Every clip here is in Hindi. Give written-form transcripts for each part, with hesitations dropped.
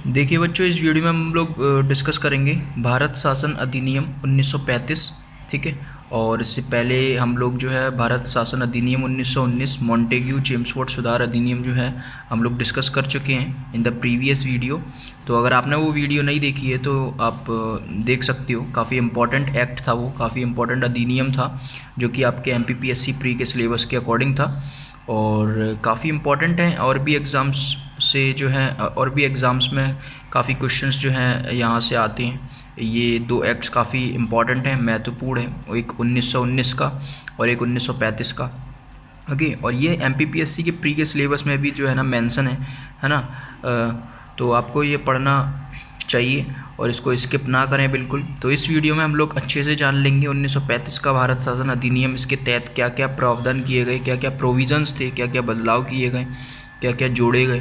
देखिए बच्चों, इस वीडियो में हम लोग डिस्कस करेंगे भारत शासन अधिनियम 1935। ठीक है। और इससे पहले हम लोग जो है भारत शासन अधिनियम 1919 मॉन्टेग्यू चेम्सफोर्ड सुधार अधिनियम जो है हम लोग डिस्कस कर चुके हैं इन द प्रीवियस वीडियो। तो अगर आपने वो वीडियो नहीं देखी है तो आप देख सकते हो। काफ़ी इंपॉर्टेंट एक्ट था वो, काफ़ी इंपॉर्टेंट अधिनियम था जो कि आपके MPPSC प्री के सिलेबस के अकॉर्डिंग था और काफ़ी इम्पॉर्टेंट है। और भी एग्ज़ाम्स से जो है और भी एग्ज़ाम्स में काफ़ी क्वेश्चंस जो हैं यहाँ से आते हैं। ये दो एक्ट्स काफ़ी इम्पॉर्टेंट हैं, महत्वपूर्ण हैं, एक 1919 का और एक 1935 का। ओके। और ये MPPSC के प्री के सिलेबस में भी जो है ना मेंशन है ना। तो आपको ये पढ़ना चाहिए और इसको स्किप ना करें बिल्कुल। तो इस वीडियो में हम लोग अच्छे से जान लेंगे 1935 का भारत शासन अधिनियम, इसके तहत क्या क्या प्रावधान किए गए, क्या क्या प्रोविजंस थे, क्या क्या बदलाव किए गए, क्या क्या जोड़े गए।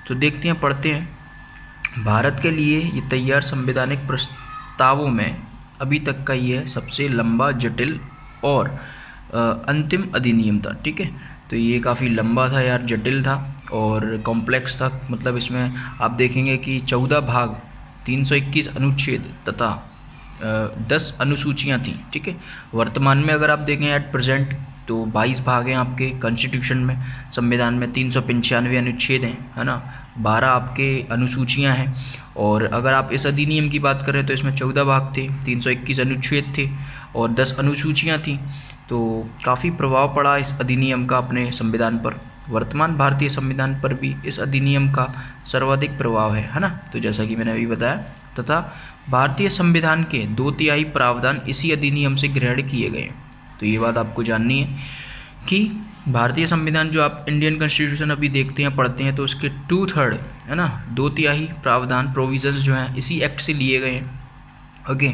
तो देखते हैं, पढ़ते हैं। भारत के लिए ये तैयार संवैधानिक प्रस्तावों में अभी तक का ये सबसे लंबा, जटिल और अंतिम अधिनियम था। ठीक है। तो ये काफ़ी लंबा था यार, जटिल था और कॉम्प्लेक्स था। मतलब इसमें आप देखेंगे कि 14 भाग, 321 अनुच्छेद तथा 10 अनुसूचियाँ थीं। ठीक है। वर्तमान में अगर आप देखें एट प्रेजेंट तो 22 भाग हैं आपके कॉन्स्टिट्यूशन में, संविधान में 395 अनुच्छेद हैं, है ना। 12 आपके अनुसूचियां हैं। और अगर आप इस अधिनियम की बात करें तो इसमें 14 भाग थे, 321 अनुच्छेद थे और 10 अनुसूचियां थीं। तो काफ़ी प्रभाव पड़ा इस अधिनियम का अपने संविधान पर। वर्तमान भारतीय संविधान पर भी इस अधिनियम का सर्वाधिक प्रभाव है ना। तो जैसा कि मैंने अभी बताया, तथा भारतीय संविधान के 2/3 प्रावधान इसी अधिनियम से ग्रहण किए गए। तो ये बात आपको जाननी है कि भारतीय संविधान जो आप इंडियन कॉन्स्टिट्यूशन अभी देखते हैं, पढ़ते हैं, तो उसके 2/3 है ना, 2/3 प्रावधान प्रोविजंस जो हैं इसी एक्ट से लिए गए हैं। ओके।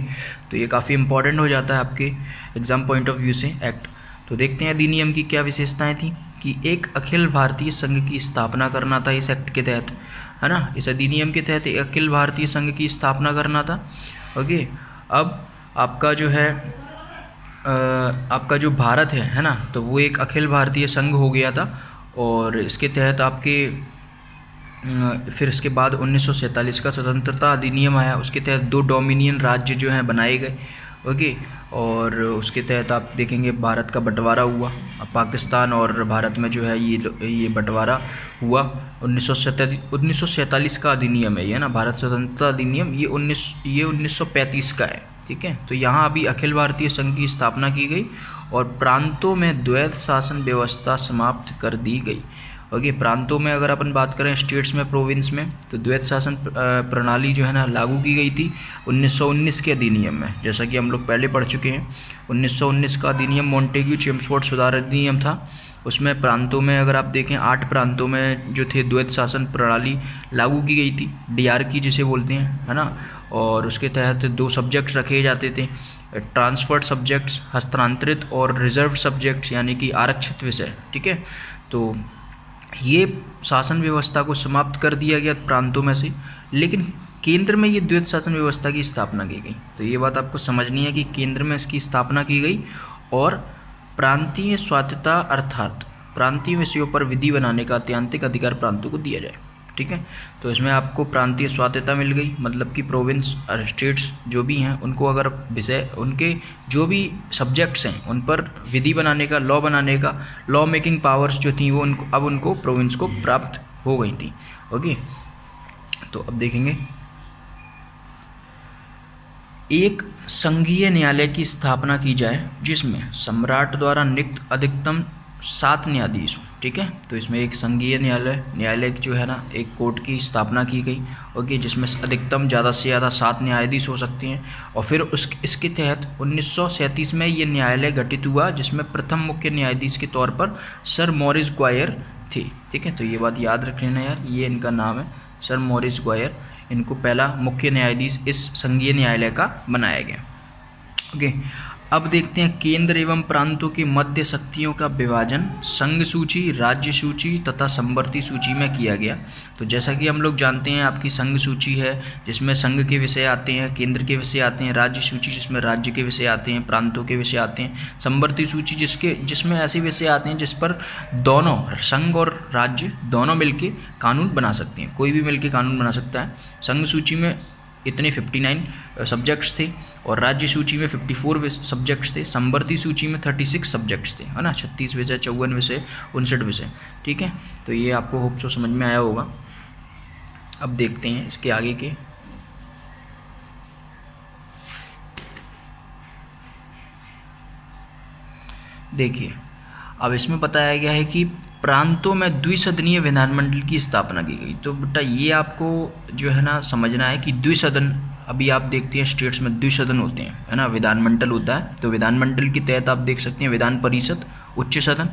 तो ये काफ़ी इंपॉर्टेंट हो जाता है आपके एग्जाम पॉइंट ऑफ व्यू से एक्ट। तो देखते हैं अधिनियम की क्या विशेषताएं थी कि एक अखिल भारतीय संघ की स्थापना करना था इस एक्ट के तहत, है ना। इस अधिनियम के तहत एक अखिल भारतीय संघ की स्थापना करना था। ओके। अब आपका जो है आपका जो भारत है ना, तो वो एक अखिल भारतीय संघ हो गया था। और इसके तहत आपके फिर इसके बाद 1947 का स्वतंत्रता अधिनियम आया, उसके तहत 2 डोमिनियन राज्य जो हैं बनाए गए। ओके। और उसके तहत आप देखेंगे भारत का बंटवारा हुआ, पाकिस्तान और भारत में जो है ये बंटवारा हुआ। 1947 का अधिनियम है ये ना, भारत स्वतंत्रता अधिनियम, ये 1935 का है। ठीक है। तो यहाँ अभी अखिल भारतीय संघ की स्थापना की गई और प्रांतों में द्वैत शासन व्यवस्था समाप्त कर दी गई। ओके। प्रांतों में अगर अपन बात करें, स्टेट्स में, प्रोविंस में, तो द्वैत शासन प्रणाली जो है ना लागू की गई थी 1919 के अधिनियम में, जैसा कि हम लोग पहले पढ़ चुके हैं। 1919 का अधिनियम मॉन्टेग्यू चेम्सफोर्ड सुधार अधिनियम था। उसमें प्रांतों में अगर आप देखें, 8 प्रांतों में जो थे द्वैत शासन प्रणाली लागू की गई थी, DRK जिसे बोलते हैं, है ना। और उसके तहत 2 सब्जेक्ट रखे जाते थे, ट्रांसफर्ड सब्जेक्ट्स, हस्तांतरित, और रिजर्व सब्जेक्ट्स यानी कि आरक्षित विषय। ठीक है। तो ये शासन व्यवस्था को समाप्त कर दिया गया प्रांतों में से, लेकिन केंद्र में ये द्वैत शासन व्यवस्था की स्थापना की गई। तो ये बात आपको समझनी है कि केंद्र में इसकी स्थापना की गई और प्रांतीय स्वायत्तता अर्थात प्रांतीय विषयों पर विधि बनाने का अत्यंतिक अधिकार प्रांतों को दिया जाए। ठीक है। तो इसमें आपको प्रांतीय स्वायत्तता मिल गई, मतलब कि प्रोविंस और स्टेट्स जो भी हैं उनको अगर विषय, उनके जो भी सब्जेक्ट्स हैं उन पर विधि बनाने का, लॉ बनाने का, लॉ मेकिंग पावर्स जो थी वो उनको प्रोविंस को प्राप्त हो गई थी। ओके। तो अब देखेंगे, एक संघीय न्यायालय की स्थापना की जाए जिसमें सम्राट द्वारा नियुक्त अधिकतम 7 न्यायाधीश हो। ठीक है। तो इसमें एक संघीय न्यायालय जो है ना, एक कोर्ट की स्थापना की गई। ओके। जिसमें अधिकतम ज़्यादा से ज़्यादा 7 न्यायाधीश हो सकते हैं। और फिर इसके तहत 1937 में ये न्यायालय गठित हुआ, जिसमें प्रथम मुख्य न्यायाधीश के तौर पर सर मॉरिस ग्वायर थे। ठीक है। तो ये बात याद रख लेना यार, ये इनका नाम है, सर मॉरिस ग्वायर। इनको पहला मुख्य न्यायाधीश इस संघीय न्यायालय का बनाया गया। ओके। अब देखते हैं केंद्र एवं प्रांतों के मध्य शक्तियों का विभाजन संघ सूची, राज्य सूची तथा समवर्ती सूची में किया गया। तो जैसा कि हम लोग जानते हैं, आपकी संघ सूची है जिसमें संघ के विषय आते हैं, केंद्र के विषय आते हैं, राज्य सूची जिसमें राज्य के विषय आते हैं, प्रांतों के विषय आते हैं, समवर्ती सूची जिसमें ऐसे विषय आते हैं जिस पर दोनों संघ और राज्य दोनों मिलके कानून बना सकते हैं, कोई भी मिलके कानून बना सकता है। संघ सूची में इतने 59 सब्जेक्ट्स थे और राज्य सूची में 54 सब्जेक्ट्स थे, समवर्ती सूची में 36 सब्जेक्ट्स थे, है ना, 36 विषय, 54 विषय, 59 विषय। ठीक है, तो ये आपको होप सो समझ में आया होगा। अब देखते हैं इसके आगे के। देखिए, अब इसमें बताया गया है कि प्रांतों में द्विसदनीय विधानमंडल की स्थापना की गई। तो बेटा ये आपको जो है ना समझना है कि द्विसदन, अभी आप देखते हैं स्टेट्स में द्विसदन होते हैं, है ना, विधानमंडल होता है। तो विधानमंडल के तहत आप देख सकते हैं विधान परिषद, उच्च सदन,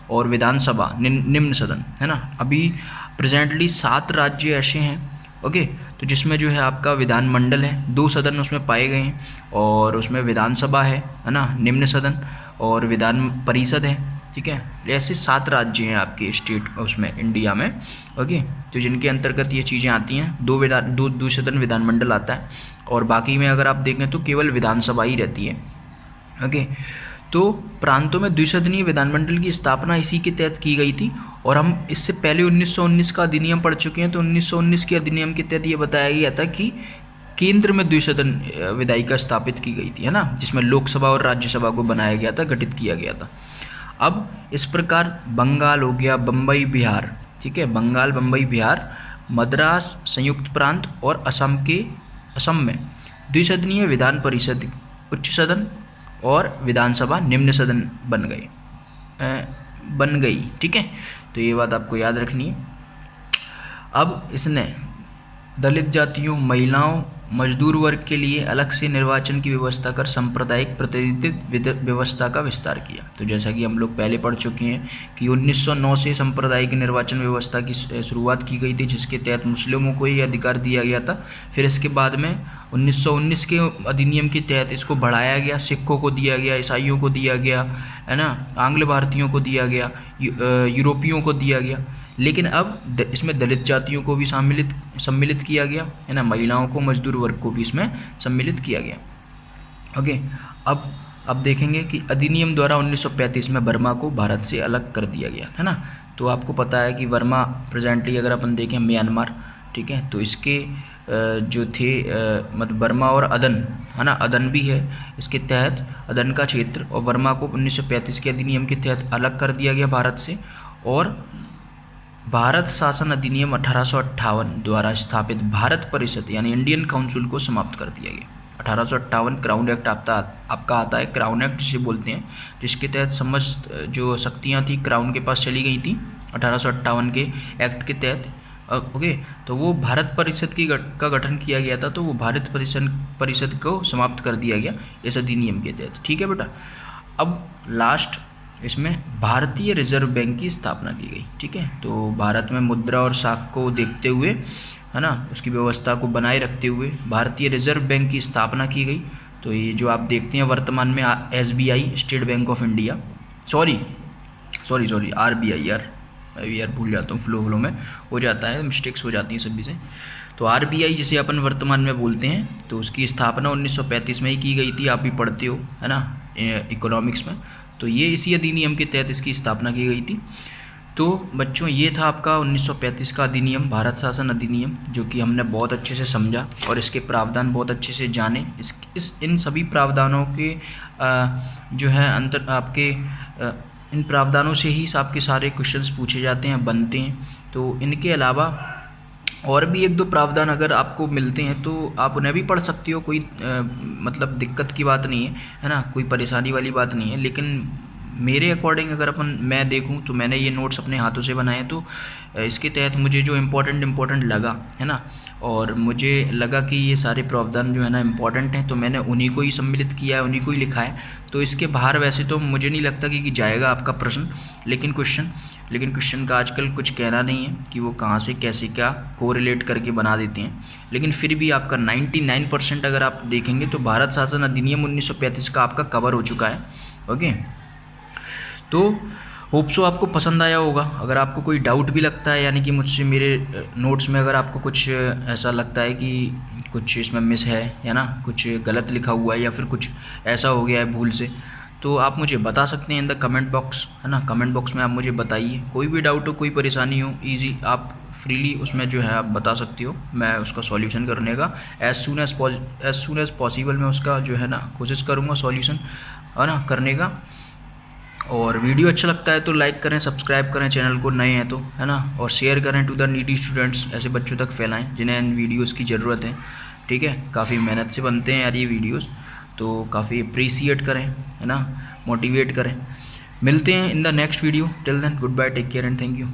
और विधानसभा निम्न सदन, है ना। अभी प्रेजेंटली 7 राज्य ऐसे हैं, ओके, तो जिसमें जो है आपका विधानमंडल है, 2 सदन उसमें पाए गए हैं, और उसमें विधानसभा है ना, निम्न सदन, और विधान परिषद है। ठीक है, ऐसे 7 राज्य हैं आपके स्टेट उसमें इंडिया में, ओके, तो जिनके अंतर्गत ये चीज़ें आती हैं। दो सदन विधानमंडल आता है, और बाकी में अगर आप देखें तो केवल विधानसभा ही रहती है, ओके। तो प्रांतों में द्विसदनीय विधानमंडल की स्थापना इसी के तहत की गई थी, और हम इससे पहले 1919 का अधिनियम पढ़ चुके हैं। तो 1919 के अधिनियम के तहत ये बताया गया था कि केंद्र में द्विसदन विधायिका स्थापित की गई थी, है ना, जिसमें लोकसभा और राज्यसभा को बनाया गया था, गठित किया गया था। अब इस प्रकार बंगाल हो गया, बम्बई, बिहार, ठीक है, बंगाल, बम्बई, बिहार, मद्रास, संयुक्त प्रांत और असम में द्विसदनीय विधान परिषद, उच्च सदन और विधानसभा निम्न सदन बन गई। ठीक है, तो ये बात आपको याद रखनी है। अब इसने दलित जातियों, महिलाओं, मजदूर वर्ग के लिए अलग से निर्वाचन की व्यवस्था कर सांप्रदायिक प्रतिनिधित्व व्यवस्था का विस्तार किया। तो जैसा कि हम लोग पहले पढ़ चुके हैं कि 1909 से सांप्रदायिक निर्वाचन व्यवस्था की शुरुआत की गई थी, जिसके तहत मुस्लिमों को ये अधिकार दिया गया था। फिर इसके बाद में 1919 के अधिनियम के तहत इसको बढ़ाया गया, सिखों को दिया गया, ईसाइयों को दिया गया, है ना, आंग्ल भारतीयों को दिया गया, यूरोपियों को दिया गया। लेकिन अब इसमें दलित जातियों को भी सम्मिलित किया गया, है ना, महिलाओं को, मजदूर वर्ग को भी इसमें सम्मिलित किया गया, ओके। अब देखेंगे कि अधिनियम द्वारा 1935 में बर्मा को भारत से अलग कर दिया गया, है ना। तो आपको पता है कि बर्मा प्रेजेंटली अगर अपन देखें म्यांमार, ठीक है, तो इसके जो थे मतलब बर्मा और अदन, है ना, अदन भी है इसके तहत, अदन का क्षेत्र, और बर्मा को 1935 के अधिनियम के तहत अलग कर दिया गया भारत से। और भारत शासन अधिनियम 1858 द्वारा स्थापित भारत परिषद यानी इंडियन काउंसिल को समाप्त कर दिया गया। 1858 क्राउन एक्ट आपका आता है, क्राउन एक्ट जिसे बोलते हैं, जिसके तहत समस्त जो शक्तियां थी क्राउन के पास चली गई थी 1858 के एक्ट के तहत, ओके। तो वो भारत परिषद का गठन किया गया था, तो वो भारत परिषद को समाप्त कर दिया गया इस अधिनियम के तहत। ठीक है बेटा, अब लास्ट इसमें भारतीय रिजर्व बैंक की स्थापना की गई। ठीक है, तो भारत में मुद्रा और साख को देखते हुए, है ना, उसकी व्यवस्था को बनाए रखते हुए भारतीय रिजर्व बैंक की स्थापना की गई। तो ये जो आप देखते हैं वर्तमान में SBI, state bank of India, sorry RBI, यार भूल जाता हूँ, फ्लो में हो जाता है, मिस्टेक्स हो जाती हैं सभी से। तो RBI जिसे अपन वर्तमान में बोलते हैं, तो उसकी स्थापना 1935 में ही की गई थी, आप भी पढ़ते हो, है ना, इकोनॉमिक्स में। तो ये इसी अधिनियम के तहत इसकी स्थापना की गई थी। तो बच्चों ये था आपका 1935 का अधिनियम, भारत शासन अधिनियम, जो कि हमने बहुत अच्छे से समझा और इसके प्रावधान बहुत अच्छे से जाने। इन सभी प्रावधानों के जो है इन प्रावधानों से ही आपके सारे क्वेश्चंस पूछे जाते हैं, बनते हैं। तो इनके अलावा और भी 1-2 प्रावधान अगर आपको मिलते हैं तो आप उन्हें भी पढ़ सकते हो, कोई मतलब दिक्कत की बात नहीं है, है ना, कोई परेशानी वाली बात नहीं है। लेकिन मेरे अकॉर्डिंग अगर मैं देखूं तो मैंने ये नोट्स अपने हाथों से बनाए, तो इसके तहत मुझे जो इम्पोर्टेंट लगा है ना, और मुझे लगा कि ये सारे प्रावधान जो है ना इम्पोर्टेंट हैं, तो मैंने उन्हीं को ही सम्मिलित किया है, उन्हीं को ही लिखा है। तो इसके बाहर वैसे तो मुझे नहीं लगता कि जाएगा आपका प्रश्न, लेकिन क्वेश्चन का आजकल कुछ कहना नहीं है कि वो कहाँ से कैसे क्या कोरिलेट करके बना देते हैं। लेकिन फिर भी आपका 99% अगर आप देखेंगे तो भारत शासन अधिनियम 1935 का आपका कवर हो चुका है। ओके, तो होप सो आपको पसंद आया होगा। अगर आपको कोई डाउट भी लगता है, यानी कि मुझसे मेरे नोट्स में अगर आपको कुछ ऐसा लगता है कि कुछ इसमें मिस है ना, कुछ गलत लिखा हुआ है या फिर कुछ ऐसा हो गया है भूल से, तो आप मुझे बता सकते हैं इन द कमेंट बॉक्स, है ना। कमेंट बॉक्स में आप मुझे बताइए, कोई भी डाउट हो, कोई परेशानी हो, ईजी आप फ्रीली उसमें जो है आप बता सकती हो। मैं उसका सॉल्यूशन करने का एज सून एज पॉसिबल मैं उसका जो है ना कोशिश करूँगा सॉल्यूशन, है ना, करने का। और वीडियो अच्छा लगता है तो लाइक करें, सब्सक्राइब करें चैनल को, नए हैं तो, है ना, और शेयर करें टू द नीडी स्टूडेंट्स, ऐसे बच्चों तक फैलाएं जिन्हें इन वीडियोस की ज़रूरत है। ठीक है, काफ़ी मेहनत से बनते हैं यार ये वीडियोस, तो काफ़ी अप्रिसिएट करें, है ना, मोटिवेट करें। मिलते हैं in the next video, till then goodbye, take care and thank you.